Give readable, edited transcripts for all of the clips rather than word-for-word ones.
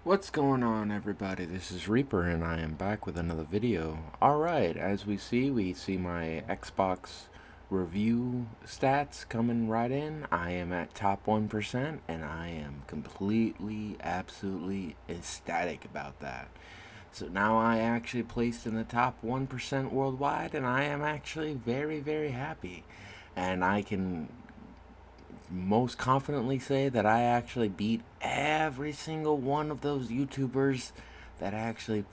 What's going on, everybody? This is Reaper and I am back with another video. Alright, as we see my Xbox review stats coming right in. I am at top 1% and I am completely, absolutely ecstatic about that. So now I actually placed in the top 1% worldwide and I am actually very, very happy. And I can most confidently say that I actually beat every single one of those YouTubers that actually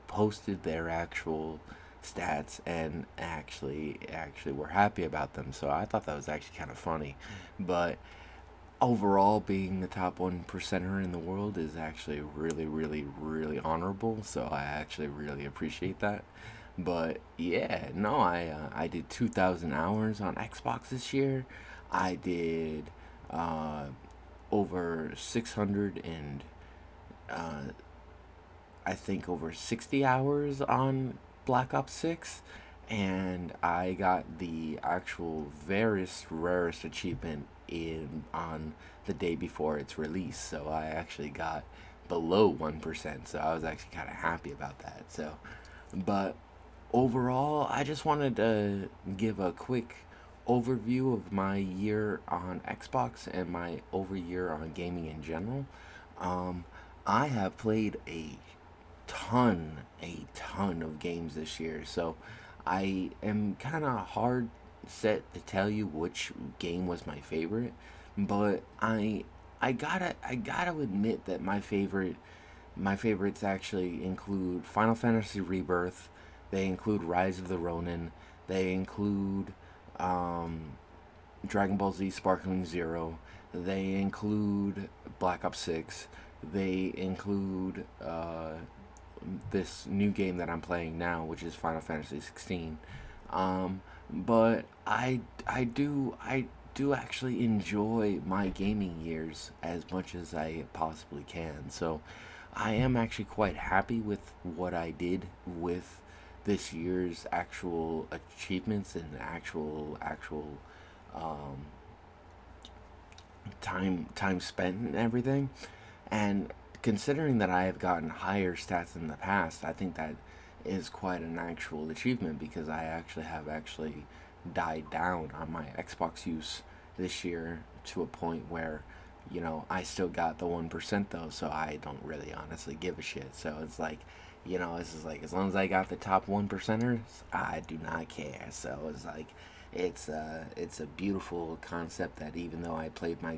posted their actual stats and actually were happy about them. So I thought that was actually kind of funny. But overall, being the top 1%er in the world is actually really, really, really honorable. So I actually really appreciate that. But yeah, no, I did 2,000 hours on Xbox this year. I did uh, over 600 and I think over 60 hours on Black Ops 6, and I got the actual rarest achievement in on the day before its release. So I actually got below 1%. So I was actually kind of happy about that. So, but overall, I just wanted to give a quick overview of my year on Xbox and my over year on gaming in general. Um, I have played a ton of games this year, so I am kind of hard set to tell you which game was my favorite, but I gotta admit that my favorites actually include Final Fantasy Rebirth. They include Rise of the Ronin. They include um, Dragon Ball Z Sparkling Zero. They include Black Ops 6. They include this new game that I'm playing now, which is Final Fantasy 16. But I do actually enjoy my gaming years as much as I possibly can. So I am actually quite happy with what I did with this year's actual achievements and actual um, time spent and everything. And considering that I have gotten higher stats in the past, I think that is quite an actual achievement because I actually have actually died down on my Xbox use this year to a point where, I still got the 1% though, so I don't really honestly give a shit. So it's like, this is like as long as I got the top 1%ers, I do not care. So it's like it's a beautiful concept that even though I played my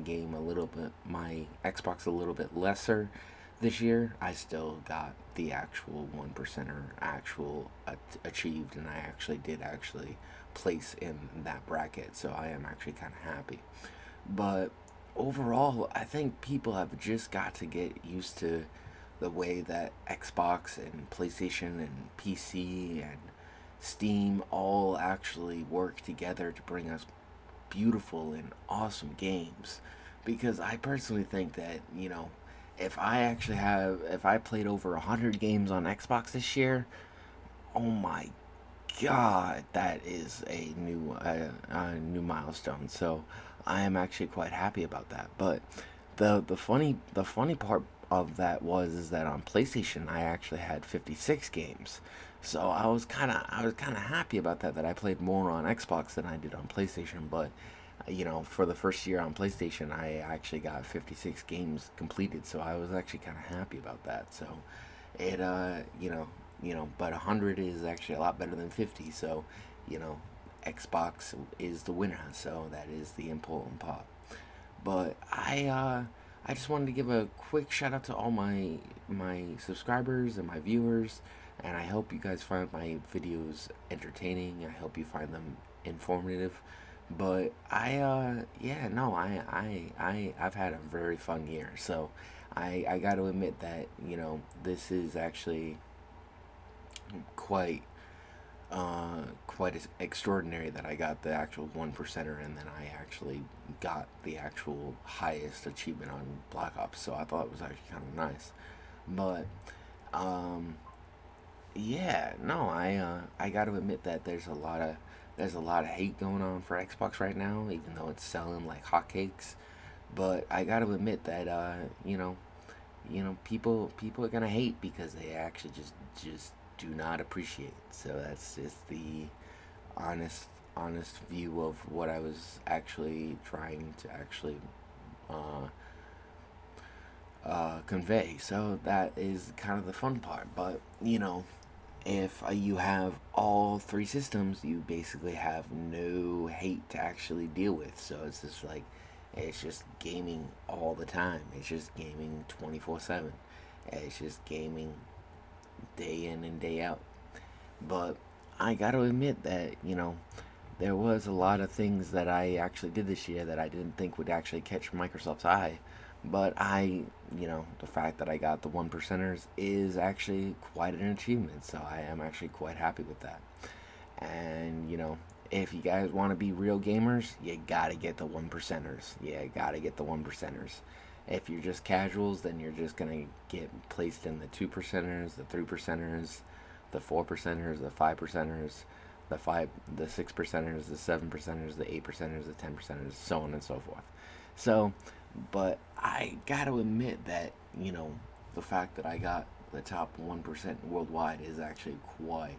Xbox a little bit lesser this year, I still got the actual 1%er achieved, and I actually did actually place in that bracket. So I am actually kind of happy. But overall, I think people have just got to get used to the way that Xbox and PlayStation and PC and Steam all actually work together to bring us beautiful and awesome games. Because I personally think that, if I played over 100 games on Xbox this year, oh my god, that is a new milestone. So I am actually quite happy about that. But the funny part of that was is that on PlayStation I actually had 56 games. So I was kind of happy about that I played more on Xbox than I did on PlayStation, but for the first year on PlayStation I actually got 56 games completed, so I was actually kind of happy about that. So it but 100 is actually a lot better than 50, so you know Xbox is the winner, so that is the important part. But I just wanted to give a quick shout out to all my subscribers and my viewers, and I hope you guys find my videos entertaining. I hope you find them informative. But yeah, no, I've had a very fun year. So I got to admit that this is actually quite extraordinary that I got the actual 1%er and then I actually got the actual highest achievement on Black Ops. So I thought it was actually kind of nice. But um, yeah, no, I got to admit that there's a lot of hate going on for Xbox right now, even though it's selling like hotcakes. But I got to admit that people are gonna hate because they actually just do not appreciate. So that's just the honest honest view of what I was actually trying to actually uh, convey. So that is kind of the fun part. But if you have all three systems, you basically have no hate to actually deal with. So it's just like it's just gaming all the time. It's just gaming 24/7. It's just gaming day in and day out. But I got to admit that there was a lot of things that I actually did this year that I didn't think would actually catch Microsoft's eye. But the fact that I got the one percenters is actually quite an achievement. So I am actually quite happy with that. And, if you guys want to be real gamers, you gotta get the one percenters. Yeah, gotta get the one percenters. If you're just casuals, then you're just gonna get placed in the two percenters, the three percenters, the four percenters, the five percenters, the six percenters, the seven percenters, the eight percenters, the 10 percenters, so on and so forth. So, but I gotta admit that the fact that I got the top 1% worldwide is actually quite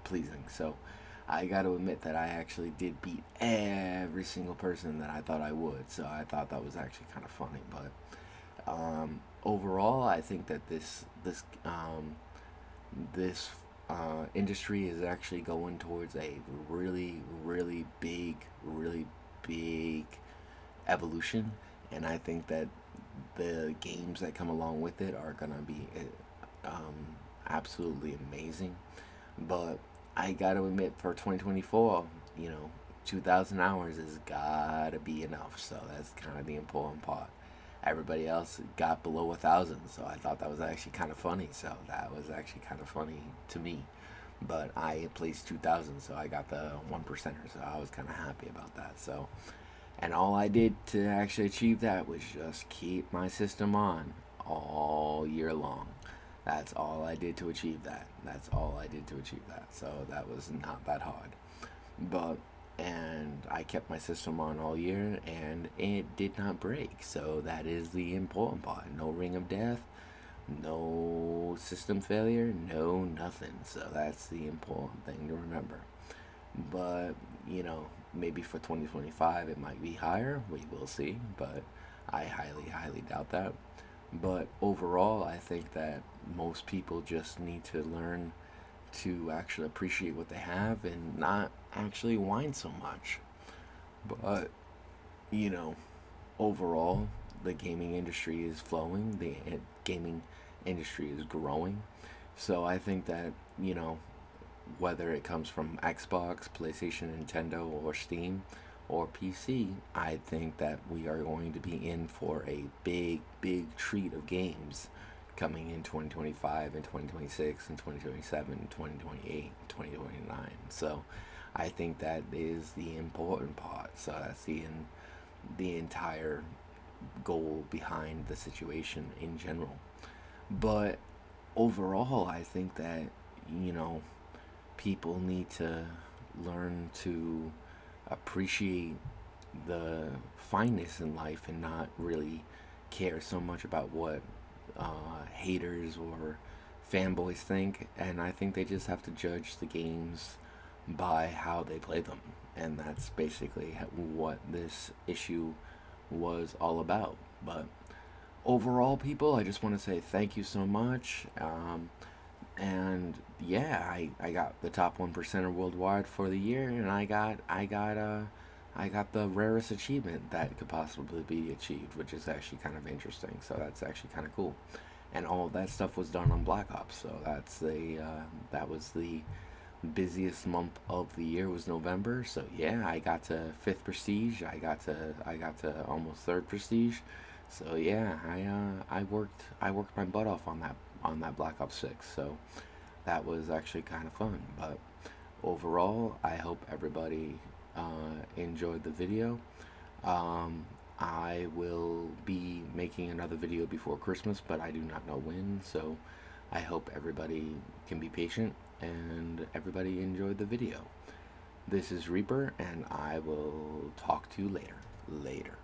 pleasing. So, I got to admit that I actually did beat every single person that I thought I would. So I thought that was actually kind of funny. But overall, I think that this industry is actually going towards a really big evolution, and I think that the games that come along with it are gonna be absolutely amazing. But I gotta admit, for 2024, 2,000 hours has gotta be enough. So that's kind of the important part. Everybody else got below 1,000, so I thought that was actually kind of funny. So that was actually kind of funny to me. But I placed 2,000, so I got the one percenter. So I was kind of happy about that. So, and all I did to actually achieve that was just keep my system on all year long. That's all I did to achieve that. That's all I did to achieve that. So that was not that hard. But and I kept my system on all year and it did not break. So that is the important part. No ring of death, no system failure, no nothing. So that's the important thing to remember. But, maybe for 2025 it might be higher. We will see. But I highly doubt that. But overall, I think that most people just need to learn to actually appreciate what they have and not actually whine so much. But, you know, overall, the gaming industry is flowing, the gaming industry is growing. So I think that, whether it comes from Xbox, PlayStation, Nintendo, or Steam, or PC, I think that we are going to be in for a big treat of games coming in 2025 and 2026 and 2027 and 2028 and 2029. So I think that is the important part. So that's the entire goal behind the situation in general. But overall, I think that, you know, people need to learn to appreciate the fineness in life and not really care so much about what haters or fanboys think. And I think they just have to judge the games by how they play them. And that's basically what this issue was all about. But overall, people, I just want to say thank you so much. And yeah, I got the top 1%er worldwide for the year, and I got the rarest achievement that could possibly be achieved, which is actually kind of interesting. So that's actually kind of cool. And all of that stuff was done on Black Ops. So that was the busiest month of the year was November. So yeah, I got to fifth prestige. I got to almost third prestige. So yeah, I worked my butt off on that Black Ops 6. So that was actually kind of fun. But overall, I hope everybody enjoyed the video. I will be making another video before Christmas, but I do not know when. So I hope everybody can be patient and everybody enjoyed the video. This is Reaper, and I will talk to you later. Later.